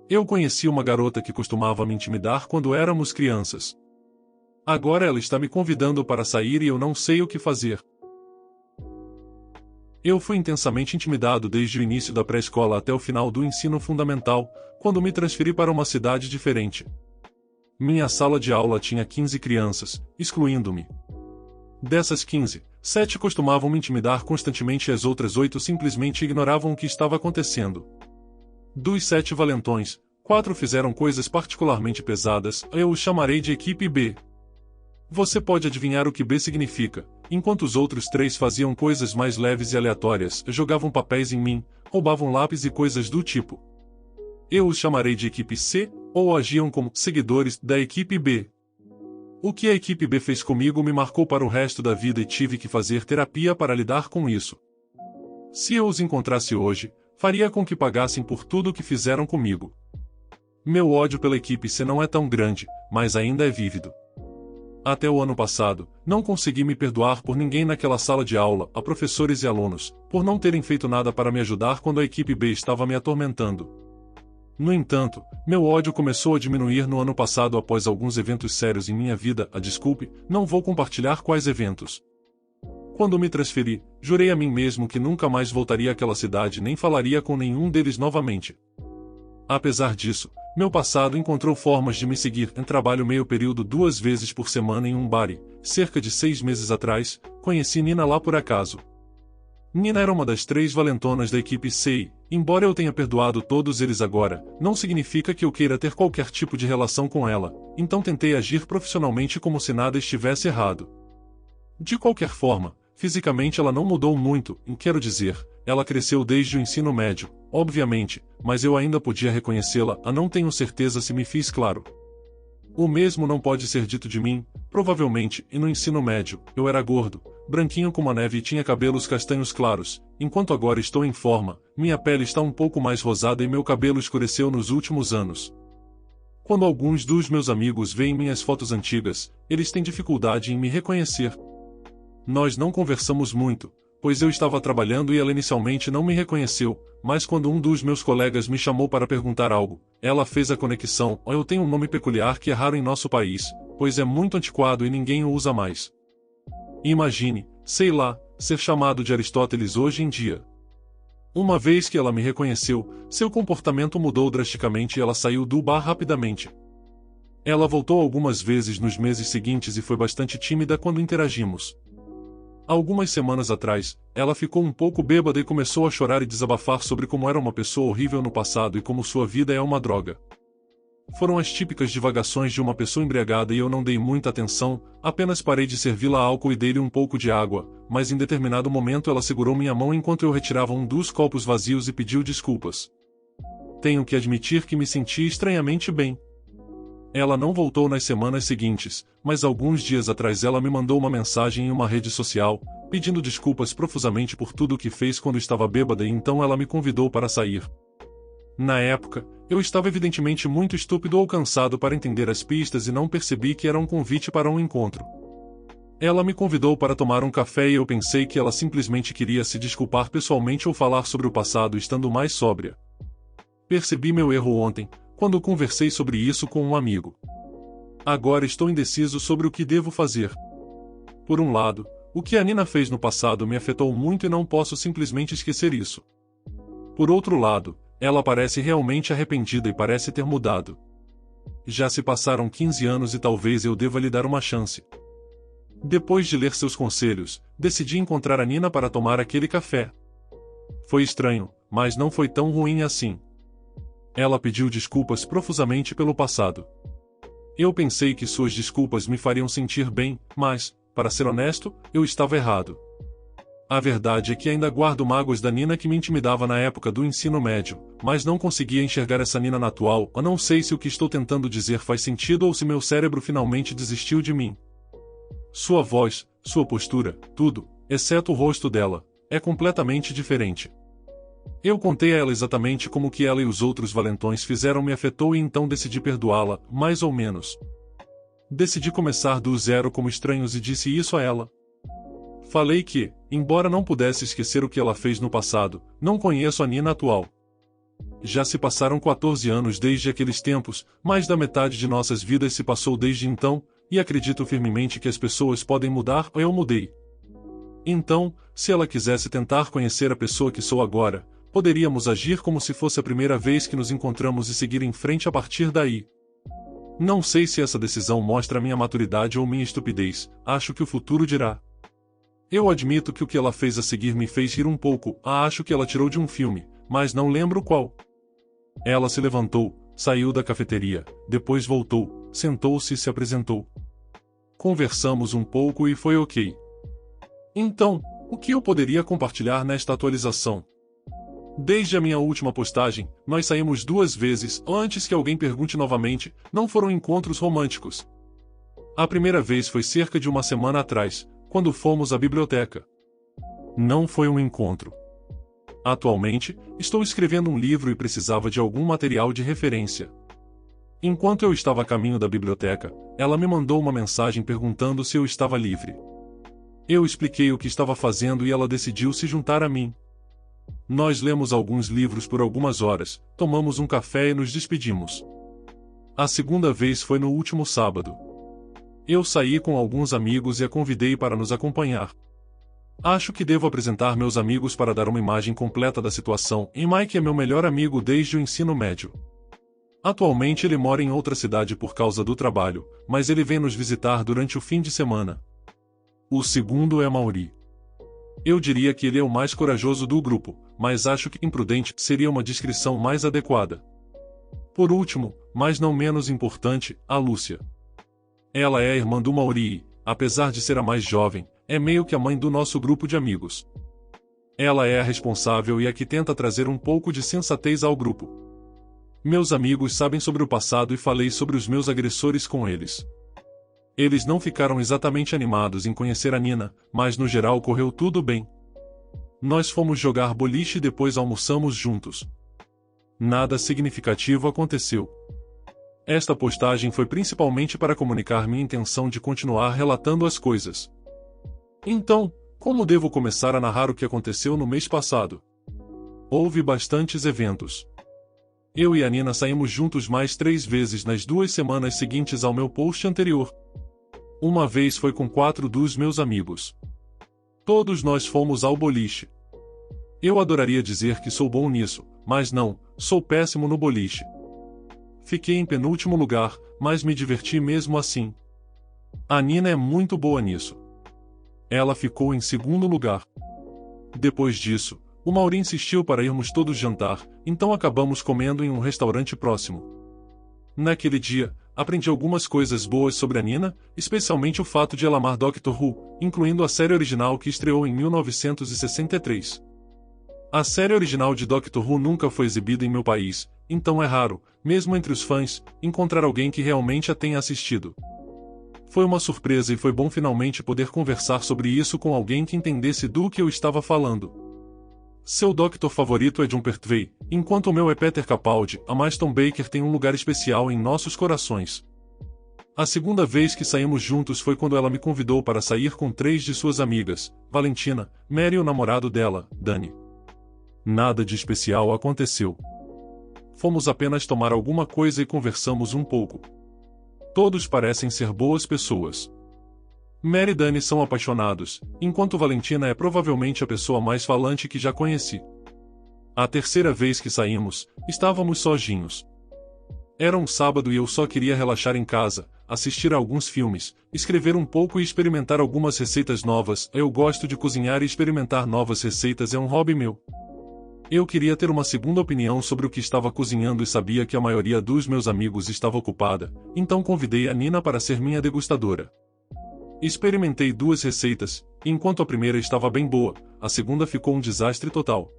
Eu conheci uma garota que costumava me intimidar quando éramos crianças. Agora ela está me convidando para sair e eu não sei o que fazer. Eu fui intensamente intimidado desde o início da pré-escola até o final do ensino fundamental, quando me transferi para uma cidade diferente. Minha sala de aula tinha 15 crianças, excluindo-me. Dessas 15, 7 costumavam me intimidar constantemente e as outras 8 simplesmente ignoravam o que estava acontecendo. Dos 7 valentões, 4 fizeram coisas particularmente pesadas, eu os chamarei de equipe B. Você pode adivinhar o que B significa, enquanto os outros 3 faziam coisas mais leves e aleatórias, jogavam papéis em mim, roubavam lápis e coisas do tipo. Eu os chamarei de equipe C, ou agiam como seguidores da equipe B. O que a equipe B fez comigo me marcou para o resto da vida e tive que fazer terapia para lidar com isso. Se eu os encontrasse hoje, faria com que pagassem por tudo o que fizeram comigo. Meu ódio pela equipe C não é tão grande, mas ainda é vívido. Até o ano passado, não consegui me perdoar por ninguém naquela sala de aula, a professores e alunos, por não terem feito nada para me ajudar quando a equipe B estava me atormentando. No entanto, meu ódio começou a diminuir no ano passado após alguns eventos sérios em minha vida. Desculpe, não vou compartilhar quais eventos. Quando me transferi, jurei a mim mesmo que nunca mais voltaria àquela cidade nem falaria com nenhum deles novamente. Apesar disso, meu passado encontrou formas de me seguir. Trabalho meio período 2 vezes por semana em um bar e, cerca de 6 meses atrás, conheci Nina lá por acaso. Nina era uma das 3 valentonas da equipe C, embora eu tenha perdoado todos eles agora, não significa que eu queira ter qualquer tipo de relação com ela, então tentei agir profissionalmente como se nada estivesse errado. De qualquer forma, fisicamente ela não mudou muito, quero dizer, ela cresceu desde o ensino médio, obviamente, mas eu ainda podia reconhecê-la, não tenho certeza se me fiz claro. O mesmo não pode ser dito de mim, provavelmente, e no ensino médio, eu era gordo, branquinho como a neve e tinha cabelos castanhos claros, enquanto agora estou em forma, minha pele está um pouco mais rosada e meu cabelo escureceu nos últimos anos. Quando alguns dos meus amigos veem minhas fotos antigas, eles têm dificuldade em me reconhecer. Nós não conversamos muito, pois eu estava trabalhando e ela inicialmente não me reconheceu, mas quando um dos meus colegas me chamou para perguntar algo, ela fez a conexão. Eu tenho um nome peculiar que é raro em nosso país, pois é muito antiquado e ninguém o usa mais. Imagine, sei lá, ser chamado de Aristóteles hoje em dia. Uma vez que ela me reconheceu, seu comportamento mudou drasticamente e ela saiu do bar rapidamente. Ela voltou algumas vezes nos meses seguintes e foi bastante tímida quando interagimos. Algumas semanas atrás, ela ficou um pouco bêbada e começou a chorar e desabafar sobre como era uma pessoa horrível no passado e como sua vida é uma droga. Foram as típicas divagações de uma pessoa embriagada e eu não dei muita atenção, apenas parei de servi-la álcool e dei-lhe um pouco de água, mas em determinado momento ela segurou minha mão enquanto eu retirava um dos copos vazios e pediu desculpas. Tenho que admitir que me senti estranhamente bem. Ela não voltou nas semanas seguintes, mas alguns dias atrás ela me mandou uma mensagem em uma rede social, pedindo desculpas profusamente por tudo o que fez quando estava bêbada e então ela me convidou para sair. Na época, eu estava evidentemente muito estúpido ou cansado para entender as pistas e não percebi que era um convite para um encontro. Ela me convidou para tomar um café e eu pensei que ela simplesmente queria se desculpar pessoalmente ou falar sobre o passado estando mais sóbria. Percebi meu erro ontem, quando conversei sobre isso com um amigo. Agora estou indeciso sobre o que devo fazer. Por um lado, o que a Nina fez no passado me afetou muito e não posso simplesmente esquecer isso. Por outro lado, ela parece realmente arrependida e parece ter mudado. Já se passaram 15 anos e talvez eu deva lhe dar uma chance. Depois de ler seus conselhos, decidi encontrar a Nina para tomar aquele café. Foi estranho, mas não foi tão ruim assim. Ela pediu desculpas profusamente pelo passado. Eu pensei que suas desculpas me fariam sentir bem, mas, para ser honesto, eu estava errado. A verdade é que ainda guardo mágoas da Nina que me intimidava na época do ensino médio, mas não conseguia enxergar essa Nina na atual. Eu não sei se o que estou tentando dizer faz sentido ou se meu cérebro finalmente desistiu de mim. Sua voz, sua postura, tudo, exceto o rosto dela, é completamente diferente. Eu contei a ela exatamente como que ela e os outros valentões fizeram me afetou e então decidi perdoá-la, mais ou menos. Decidi começar do zero como estranhos e disse isso a ela. Falei que, embora não pudesse esquecer o que ela fez no passado, não conheço a Nina atual. Já se passaram 14 anos desde aqueles tempos, mais da metade de nossas vidas se passou desde então, e acredito firmemente que as pessoas podem mudar, eu mudei. Então, se ela quisesse tentar conhecer a pessoa que sou agora, poderíamos agir como se fosse a primeira vez que nos encontramos e seguir em frente a partir daí. Não sei se essa decisão mostra minha maturidade ou minha estupidez, acho que o futuro dirá. Eu admito que o que ela fez a seguir me fez rir um pouco, acho que ela tirou de um filme, mas não lembro qual. Ela se levantou, saiu da cafeteria, depois voltou, sentou-se e se apresentou. Conversamos um pouco e foi ok. Então, o que eu poderia compartilhar nesta atualização? Desde a minha última postagem, nós saímos 2 vezes, antes que alguém pergunte novamente, não foram encontros românticos. A primeira vez foi cerca de uma semana atrás, quando fomos à biblioteca. Não foi um encontro. Atualmente, estou escrevendo um livro e precisava de algum material de referência. Enquanto eu estava a caminho da biblioteca, ela me mandou uma mensagem perguntando se eu estava livre. Eu expliquei o que estava fazendo e ela decidiu se juntar a mim. Nós lemos alguns livros por algumas horas, tomamos um café e nos despedimos. A segunda vez foi no último sábado. Eu saí com alguns amigos e a convidei para nos acompanhar. Acho que devo apresentar meus amigos para dar uma imagem completa da situação, e Mike é meu melhor amigo desde o ensino médio. Atualmente ele mora em outra cidade por causa do trabalho, mas ele vem nos visitar durante o fim de semana. O segundo é Mauri. Eu diria que ele é o mais corajoso do grupo, mas acho que imprudente seria uma descrição mais adequada. Por último, mas não menos importante, a Lúcia. Ela é a irmã do Mauri e, apesar de ser a mais jovem, é meio que a mãe do nosso grupo de amigos. Ela é a responsável e a que tenta trazer um pouco de sensatez ao grupo. Meus amigos sabem sobre o passado e falei sobre os meus agressores com eles. Eles não ficaram exatamente animados em conhecer a Nina, mas no geral correu tudo bem. Nós fomos jogar boliche e depois almoçamos juntos. Nada significativo aconteceu. Esta postagem foi principalmente para comunicar minha intenção de continuar relatando as coisas. Então, como devo começar a narrar o que aconteceu no mês passado? Houve bastantes eventos. Eu e a Nina saímos juntos mais 3 vezes nas 2 semanas seguintes ao meu post anterior. Uma vez foi com 4 dos meus amigos. Todos nós fomos ao boliche. Eu adoraria dizer que sou bom nisso, mas não, sou péssimo no boliche. Fiquei em penúltimo lugar, mas me diverti mesmo assim. A Nina é muito boa nisso. Ela ficou em segundo lugar. Depois disso, o Mauri insistiu para irmos todos jantar, então acabamos comendo em um restaurante próximo. Naquele dia, aprendi algumas coisas boas sobre a Nina, especialmente o fato de ela amar Doctor Who, incluindo a série original que estreou em 1963. A série original de Doctor Who nunca foi exibida em meu país, então é raro, mesmo entre os fãs, encontrar alguém que realmente a tenha assistido. Foi uma surpresa e foi bom finalmente poder conversar sobre isso com alguém que entendesse do que eu estava falando. Seu Doctor favorito é Jon Pertwee, enquanto o meu é Peter Capaldi. A Maston Baker tem um lugar especial em nossos corações. A segunda vez que saímos juntos foi quando ela me convidou para sair com 3 de suas amigas, Valentina, Mary e o namorado dela, Danny. Nada de especial aconteceu. Fomos apenas tomar alguma coisa e conversamos um pouco. Todos parecem ser boas pessoas. Mary e Danny são apaixonados, enquanto Valentina é provavelmente a pessoa mais falante que já conheci. A terceira vez que saímos, estávamos sozinhos. Era um sábado e eu só queria relaxar em casa, assistir a alguns filmes, escrever um pouco e experimentar algumas receitas novas. Eu gosto de cozinhar e experimentar novas receitas é um hobby meu. Eu queria ter uma segunda opinião sobre o que estava cozinhando e sabia que a maioria dos meus amigos estava ocupada, então convidei a Nina para ser minha degustadora. Experimentei 2 receitas, e enquanto a primeira estava bem boa, a segunda ficou um desastre total.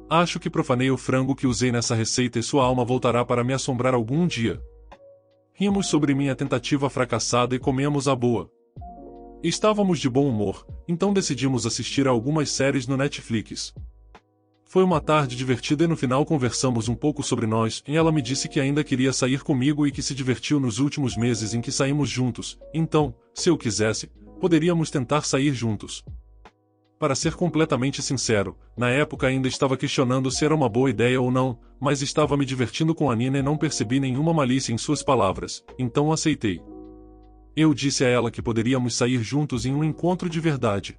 Acho que profanei o frango que usei nessa receita e sua alma voltará para me assombrar algum dia. Rimos sobre minha tentativa fracassada e comemos à boa. Estávamos de bom humor, então decidimos assistir a algumas séries no Netflix. Foi uma tarde divertida e no final conversamos um pouco sobre nós, e ela me disse que ainda queria sair comigo e que se divertiu nos últimos meses em que saímos juntos, então, se eu quisesse, poderíamos tentar sair juntos. para ser completamente sincero, na época ainda estava questionando se era uma boa ideia ou não, mas estava me divertindo com a Nina e não percebi nenhuma malícia em suas palavras, então aceitei. Eu disse a ela que poderíamos sair juntos em um encontro de verdade.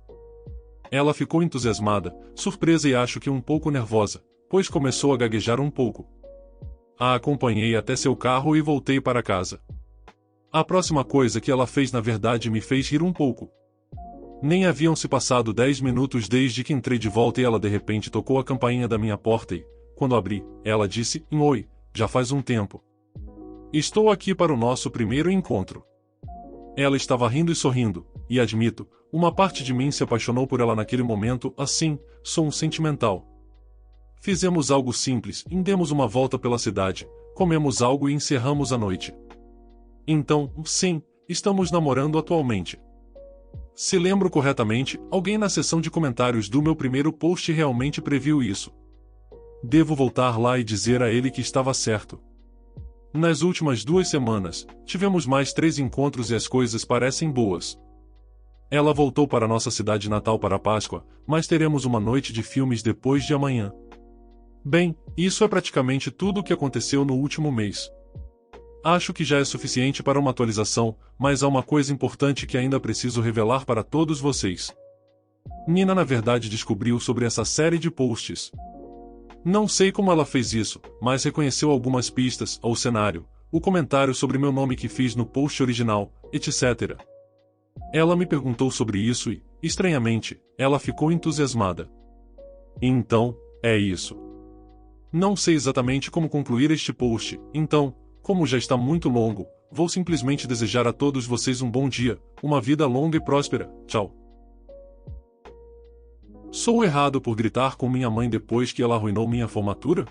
Ela ficou entusiasmada, surpresa e acho que um pouco nervosa, pois começou a gaguejar um pouco. A acompanhei até seu carro e voltei para casa. A próxima coisa que ela fez na verdade me fez rir um pouco. Nem haviam se passado 10 minutos desde que entrei de volta e ela de repente tocou a campainha da minha porta e, quando abri, ela disse, oi, já faz um tempo. Estou aqui para o nosso primeiro encontro. Ela estava rindo e sorrindo, e admito, uma parte de mim se apaixonou por ela naquele momento, assim, sou um sentimental. Fizemos algo simples, demos uma volta pela cidade, comemos algo e encerramos a noite. Então, sim, estamos namorando atualmente. Se lembro corretamente, alguém na seção de comentários do meu primeiro post realmente previu isso. Devo voltar lá e dizer a ele que estava certo. Nas últimas 2 semanas, tivemos mais 3 encontros e as coisas parecem boas. Ela voltou para nossa cidade natal para a Páscoa, mas teremos uma noite de filmes depois de amanhã. Bem, isso é praticamente tudo o que aconteceu no último mês. Acho que já é suficiente para uma atualização, mas há uma coisa importante que ainda preciso revelar para todos vocês. Nina na verdade descobriu sobre essa série de posts. Não sei como ela fez isso, mas reconheceu algumas pistas, o cenário, o comentário sobre meu nome que fiz no post original, etc. Ela me perguntou sobre isso e, estranhamente, ela ficou entusiasmada. Então, é isso. Não sei exatamente como concluir este post, então, como já está muito longo, vou simplesmente desejar a todos vocês um bom dia, uma vida longa e próspera, tchau. Sou errado por gritar com minha mãe depois que ela arruinou minha formatura?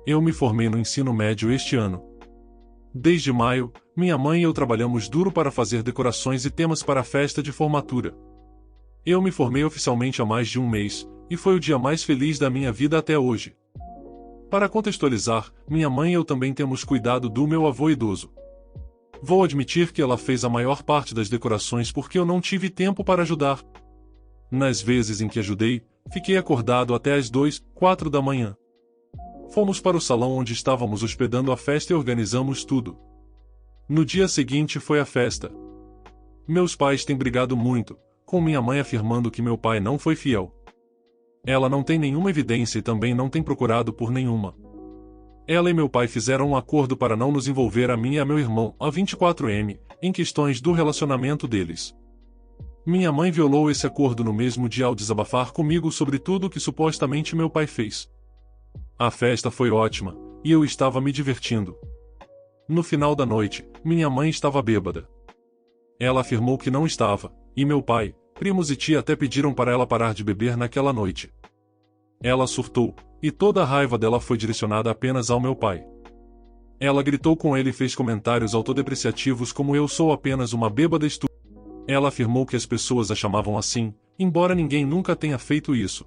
Eu me formei no ensino médio este ano. Desde maio, minha mãe e eu trabalhamos duro para fazer decorações e temas para a festa de formatura. Eu me formei oficialmente há mais de um mês, e foi o dia mais feliz da minha vida até hoje. Para contextualizar, minha mãe e eu também temos cuidado do meu avô idoso. Vou admitir que ela fez a maior parte das decorações porque eu não tive tempo para ajudar. Nas vezes em que ajudei, fiquei acordado até às 2, 4 da manhã. Fomos para o salão onde estávamos hospedando a festa e organizamos tudo. No dia seguinte foi a festa. Meus pais têm brigado muito, com minha mãe afirmando que meu pai não foi fiel. Ela não tem nenhuma evidência e também não tem procurado por nenhuma. Ela e meu pai fizeram um acordo para não nos envolver a mim e a meu irmão, a 24M, em questões do relacionamento deles. Minha mãe violou esse acordo no mesmo dia ao desabafar comigo sobre tudo o que supostamente meu pai fez. A festa foi ótima, e eu estava me divertindo. No final da noite, minha mãe estava bêbada. Ela afirmou que não estava, e meu pai, primos e tia até pediram para ela parar de beber naquela noite. Ela surtou, e toda a raiva dela foi direcionada apenas ao meu pai. Ela gritou com ele e fez comentários autodepreciativos como eu sou apenas uma bêbada estúpida. Ela afirmou que as pessoas a chamavam assim, embora ninguém nunca tenha feito isso.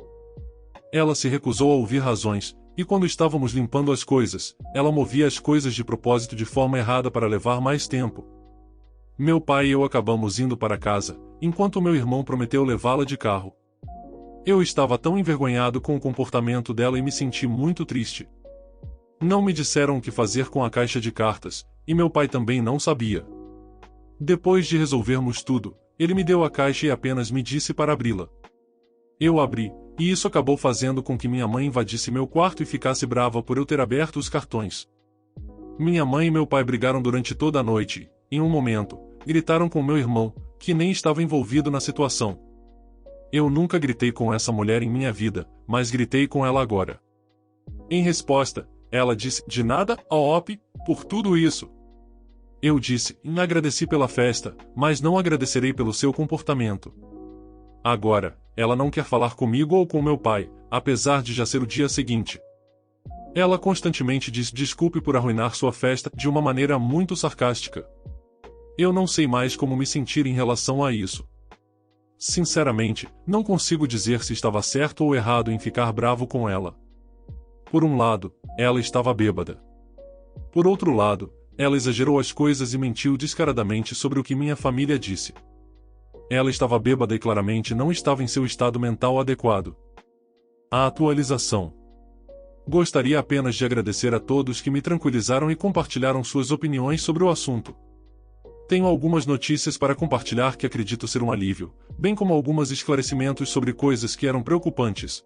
Ela se recusou a ouvir razões, e quando estávamos limpando as coisas, ela movia as coisas de propósito de forma errada para levar mais tempo. Meu pai e eu acabamos indo para casa, enquanto meu irmão prometeu levá-la de carro. Eu estava tão envergonhado com o comportamento dela e me senti muito triste. Não me disseram o que fazer com a caixa de cartas, e meu pai também não sabia. Depois de resolvermos tudo, ele me deu a caixa e apenas me disse para abri-la. Eu abri, e isso acabou fazendo com que minha mãe invadisse meu quarto e ficasse brava por eu ter aberto os cartões. Minha mãe e meu pai brigaram durante toda a noite, e, em um momento, gritaram com meu irmão, que nem estava envolvido na situação. Eu nunca gritei com essa mulher em minha vida, mas gritei com ela agora. Em resposta, ela disse, de nada, op, por tudo isso. Eu disse, agradeci pela festa, mas não agradecerei pelo seu comportamento. Agora, ela não quer falar comigo ou com meu pai, apesar de já ser o dia seguinte. Ela constantemente diz desculpe por arruinar sua festa de uma maneira muito sarcástica. Eu não sei mais como me sentir em relação a isso. Sinceramente, não consigo dizer se estava certo ou errado em ficar bravo com ela. Por um lado, ela estava bêbada. Por outro lado, ela exagerou as coisas e mentiu descaradamente sobre o que minha família disse. Ela estava bêbada e claramente não estava em seu estado mental adequado. A atualização. Gostaria apenas de agradecer a todos que me tranquilizaram e compartilharam suas opiniões sobre o assunto. Tenho algumas notícias para compartilhar que acredito ser um alívio, bem como alguns esclarecimentos sobre coisas que eram preocupantes.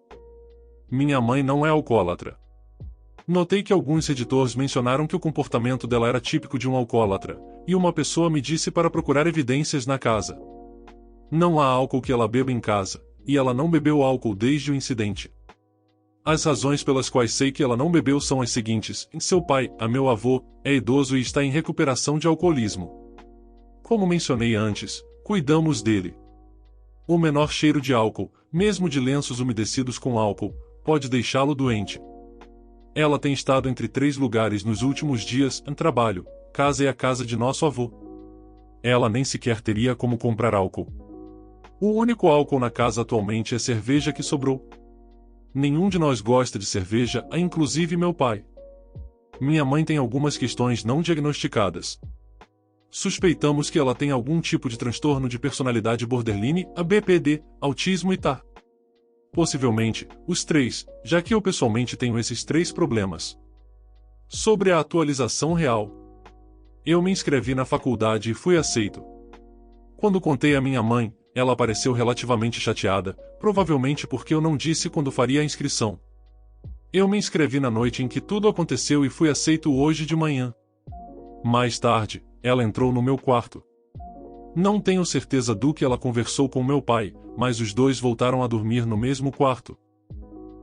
Minha mãe não é alcoólatra. Notei que alguns editores mencionaram que o comportamento dela era típico de um alcoólatra, e uma pessoa me disse para procurar evidências na casa. Não há álcool que ela beba em casa, e ela não bebeu álcool desde o incidente. As razões pelas quais sei que ela não bebeu são as seguintes: seu pai, meu avô, é idoso e está em recuperação de alcoolismo. Como mencionei antes, cuidamos dele. O menor cheiro de álcool, mesmo de lenços umedecidos com álcool, pode deixá-lo doente. Ela tem estado entre 3 lugares nos últimos dias: trabalho, casa e a casa de nosso avô. Ela nem sequer teria como comprar álcool. O único álcool na casa atualmente é cerveja que sobrou. Nenhum de nós gosta de cerveja, inclusive meu pai. Minha mãe tem algumas questões não diagnosticadas. Suspeitamos que ela tem algum tipo de transtorno de personalidade borderline, BPD, autismo e TAR. Possivelmente, os 3, já que eu pessoalmente tenho esses 3 problemas. Sobre a atualização real. Eu me inscrevi na faculdade e fui aceito. Quando contei à minha mãe, ela pareceu relativamente chateada, provavelmente porque eu não disse quando faria a inscrição. Eu me inscrevi na noite em que tudo aconteceu e fui aceito hoje de manhã. Mais tarde, ela entrou no meu quarto. Não tenho certeza do que ela conversou com meu pai, mas os dois voltaram a dormir no mesmo quarto.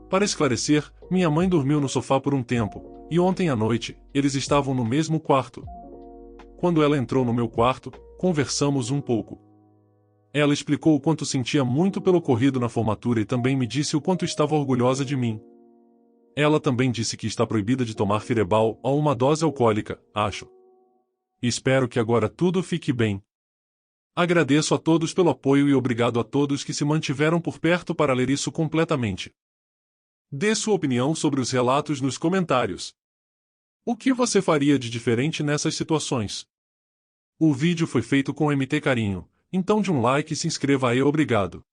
Para esclarecer, minha mãe dormiu no sofá por um tempo, e ontem à noite, eles estavam no mesmo quarto. Quando ela entrou no meu quarto, conversamos um pouco. Ela explicou o quanto sentia muito pelo ocorrido na formatura e também me disse o quanto estava orgulhosa de mim. Ela também disse que está proibida de tomar Fireball ou uma dose alcoólica, acho. Espero que agora tudo fique bem. Agradeço a todos pelo apoio e obrigado a todos que se mantiveram por perto para ler isso completamente. Dê sua opinião sobre os relatos nos comentários. O que você faria de diferente nessas situações? O vídeo foi feito com MT Carinho, então de um like e se inscreva aí. Obrigado.